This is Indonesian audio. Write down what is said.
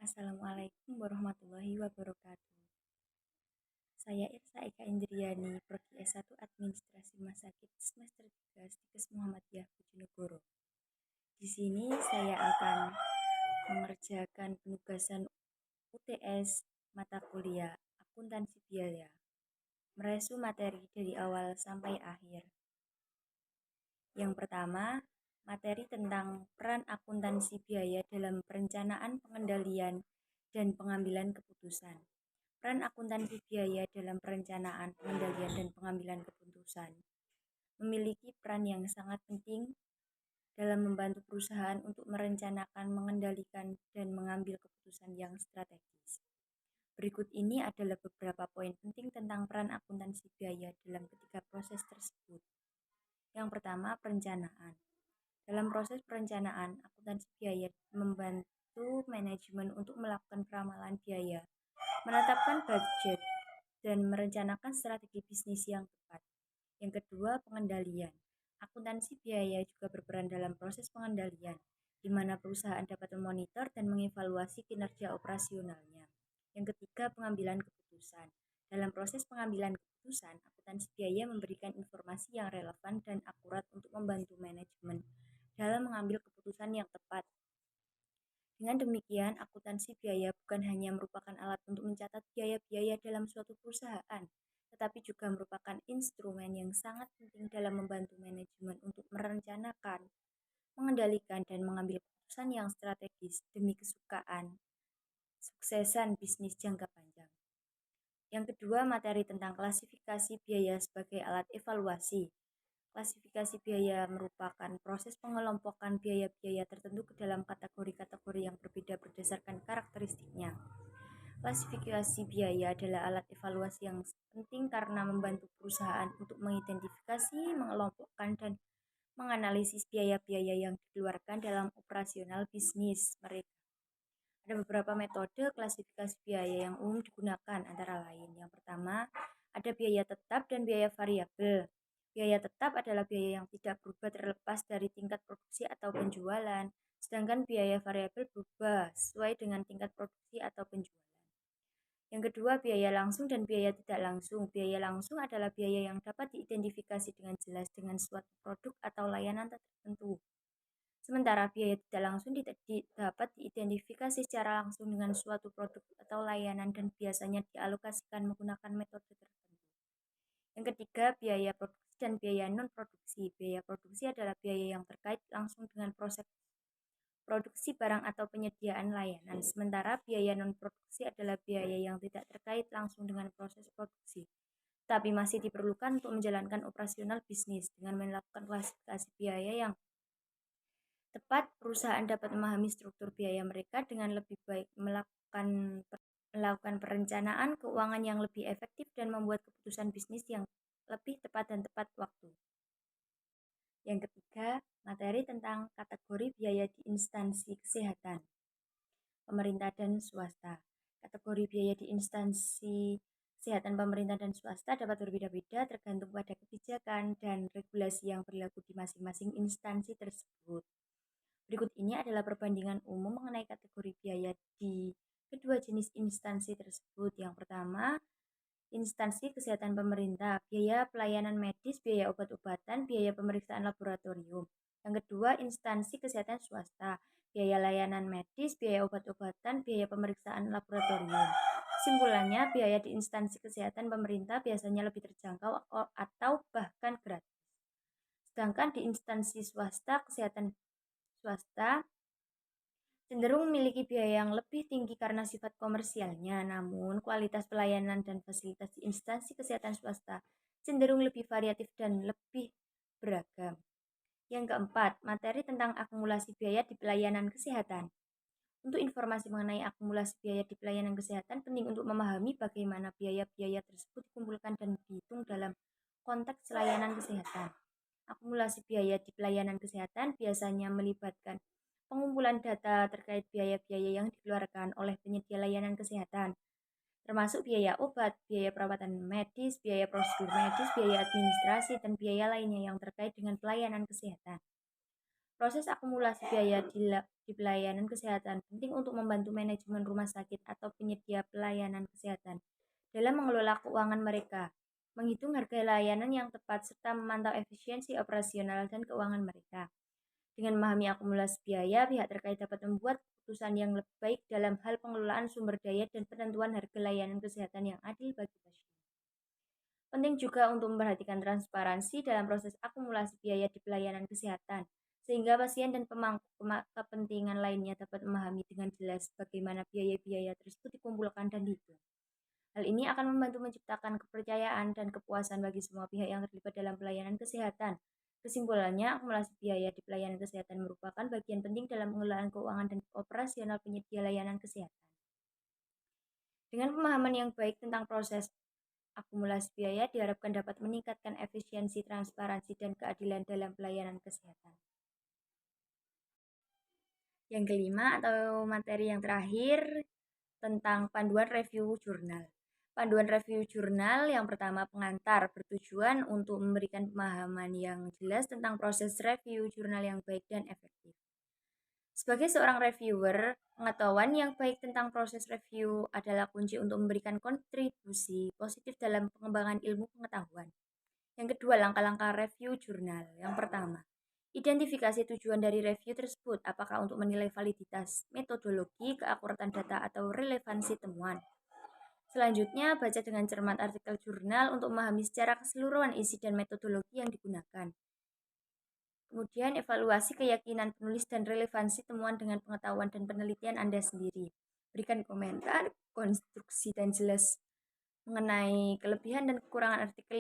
Assalamualaikum warahmatullahi wabarakatuh. Saya Irsa Eka Indriani, Prodi S1 Administrasi Rumah Sakit semester 3 Stikes Muhammadiyah Bojonegoro. Di sini saya akan mengerjakan penugasan UTS mata kuliah Akuntansi Biaya, meresu materi dari awal sampai akhir. Yang pertama, materi tentang peran akuntansi biaya dalam perencanaan, pengendalian, dan pengambilan keputusan. Peran akuntansi biaya dalam perencanaan, pengendalian, dan pengambilan keputusan memiliki peran yang sangat penting dalam membantu perusahaan untuk merencanakan, mengendalikan, dan mengambil keputusan yang strategis. Berikut ini adalah beberapa poin penting tentang peran akuntansi biaya dalam ketiga proses tersebut. Yang pertama, perencanaan. Dalam proses perencanaan, akuntansi biaya membantu manajemen untuk melakukan peramalan biaya, menetapkan budget, dan merencanakan strategi bisnis yang tepat. Yang kedua, pengendalian. Akuntansi biaya juga berperan dalam proses pengendalian, di mana perusahaan dapat memonitor dan mengevaluasi kinerja operasionalnya. Yang ketiga, pengambilan keputusan. Dalam proses pengambilan keputusan, akuntansi biaya memberikan informasi yang relevan dan akurat untuk membantu manajemen dalam mengambil keputusan yang tepat. Dengan demikian, akuntansi biaya bukan hanya merupakan alat untuk mencatat biaya-biaya dalam suatu perusahaan, tetapi juga merupakan instrumen yang sangat penting dalam membantu manajemen untuk merencanakan, mengendalikan, dan mengambil keputusan yang strategis demi suksesan bisnis jangka panjang. Yang kedua, materi tentang klasifikasi biaya sebagai alat evaluasi. Klasifikasi biaya merupakan proses pengelompokan biaya-biaya tertentu ke dalam kategori-kategori yang berbeda berdasarkan karakteristiknya. Klasifikasi biaya adalah alat evaluasi yang penting karena membantu perusahaan untuk mengidentifikasi, mengelompokkan, dan menganalisis biaya-biaya yang dikeluarkan dalam operasional bisnis mereka. Ada beberapa metode klasifikasi biaya yang umum digunakan, antara lain. Yang pertama, ada biaya tetap dan biaya variabel. Biaya tetap adalah biaya yang tidak berubah terlepas dari tingkat produksi atau penjualan, sedangkan biaya variabel berubah sesuai dengan tingkat produksi atau penjualan. Yang kedua, biaya langsung dan biaya tidak langsung. Biaya langsung adalah biaya yang dapat diidentifikasi dengan jelas dengan suatu produk atau layanan tertentu. Sementara biaya tidak langsung dapat diidentifikasi secara langsung dengan suatu produk atau layanan dan biasanya dialokasikan menggunakan metode tertentu. Yang ketiga, biaya produksi dan biaya non-produksi. Biaya produksi adalah biaya yang terkait langsung dengan proses produksi barang atau penyediaan layanan, sementara biaya non-produksi adalah biaya yang tidak terkait langsung dengan proses produksi, tapi masih diperlukan untuk menjalankan operasional bisnis. Dengan melakukan klasifikasi biaya yang tepat, perusahaan dapat memahami struktur biaya mereka dengan lebih baik, melakukan perencanaan keuangan yang lebih efektif, dan membuat keputusan bisnis yang lebih tepat dan tepat waktu. Yang ketiga, materi tentang kategori biaya di instansi kesehatan, pemerintah dan swasta. Kategori biaya di instansi kesehatan pemerintah dan swasta dapat berbeda-beda tergantung pada kebijakan dan regulasi yang berlaku di masing-masing instansi tersebut. Berikut ini adalah perbandingan umum mengenai kategori biaya di kedua jenis instansi tersebut. Yang pertama, instansi kesehatan pemerintah, biaya pelayanan medis, biaya obat-obatan, biaya pemeriksaan laboratorium. Yang kedua, instansi kesehatan swasta, biaya layanan medis, biaya obat-obatan, biaya pemeriksaan laboratorium. Kesimpulannya, biaya di instansi kesehatan pemerintah biasanya lebih terjangkau atau bahkan gratis. Sedangkan di instansi kesehatan swasta cenderung memiliki biaya yang lebih tinggi karena sifat komersialnya. Namun, kualitas pelayanan dan fasilitas di instansi kesehatan swasta cenderung lebih variatif dan lebih beragam. Yang keempat, materi tentang akumulasi biaya di pelayanan kesehatan. Untuk informasi mengenai akumulasi biaya di pelayanan kesehatan, penting untuk memahami bagaimana biaya-biaya tersebut dikumpulkan dan dihitung dalam konteks layanan kesehatan. Akumulasi biaya di pelayanan kesehatan biasanya melibatkan pengumpulan data terkait biaya-biaya yang dikeluarkan oleh penyedia layanan kesehatan, termasuk biaya obat, biaya perawatan medis, biaya prosedur medis, biaya administrasi, dan biaya lainnya yang terkait dengan pelayanan kesehatan. Proses akumulasi biaya di pelayanan kesehatan penting untuk membantu manajemen rumah sakit atau penyedia pelayanan kesehatan dalam mengelola keuangan mereka, menghitung harga layanan yang tepat, serta memantau efisiensi operasional dan keuangan mereka. Dengan memahami akumulasi biaya, pihak terkait dapat membuat keputusan yang lebih baik dalam hal pengelolaan sumber daya dan penentuan harga layanan kesehatan yang adil bagi pasien. Penting juga untuk memperhatikan transparansi dalam proses akumulasi biaya di pelayanan kesehatan, sehingga pasien dan pemangku kepentingan lainnya dapat memahami dengan jelas bagaimana biaya-biaya tersebut dikumpulkan dan dihitung. Hal ini akan membantu menciptakan kepercayaan dan kepuasan bagi semua pihak yang terlibat dalam pelayanan kesehatan. Kesimpulannya, akumulasi biaya di pelayanan kesehatan merupakan bagian penting dalam pengelolaan keuangan dan operasional penyedia layanan kesehatan. Dengan pemahaman yang baik tentang proses akumulasi biaya diharapkan dapat meningkatkan efisiensi, transparansi, dan keadilan dalam pelayanan kesehatan. Yang kelima atau materi yang terakhir tentang panduan review jurnal. Panduan review jurnal yang pertama pengantar bertujuan untuk memberikan pemahaman yang jelas tentang proses review jurnal yang baik dan efektif. Sebagai seorang reviewer, pengetahuan yang baik tentang proses review adalah kunci untuk memberikan kontribusi positif dalam pengembangan ilmu pengetahuan. Yang kedua, langkah-langkah review jurnal. Yang pertama, identifikasi tujuan dari review tersebut, apakah untuk menilai validitas metodologi, keakuratan data, atau relevansi temuan. Selanjutnya, baca dengan cermat artikel jurnal untuk memahami secara keseluruhan isi dan metodologi yang digunakan. Kemudian, evaluasi keyakinan penulis dan relevansi temuan dengan pengetahuan dan penelitian Anda sendiri. Berikan komentar, konstruksi, dan jelas mengenai kelebihan dan kekurangan artikel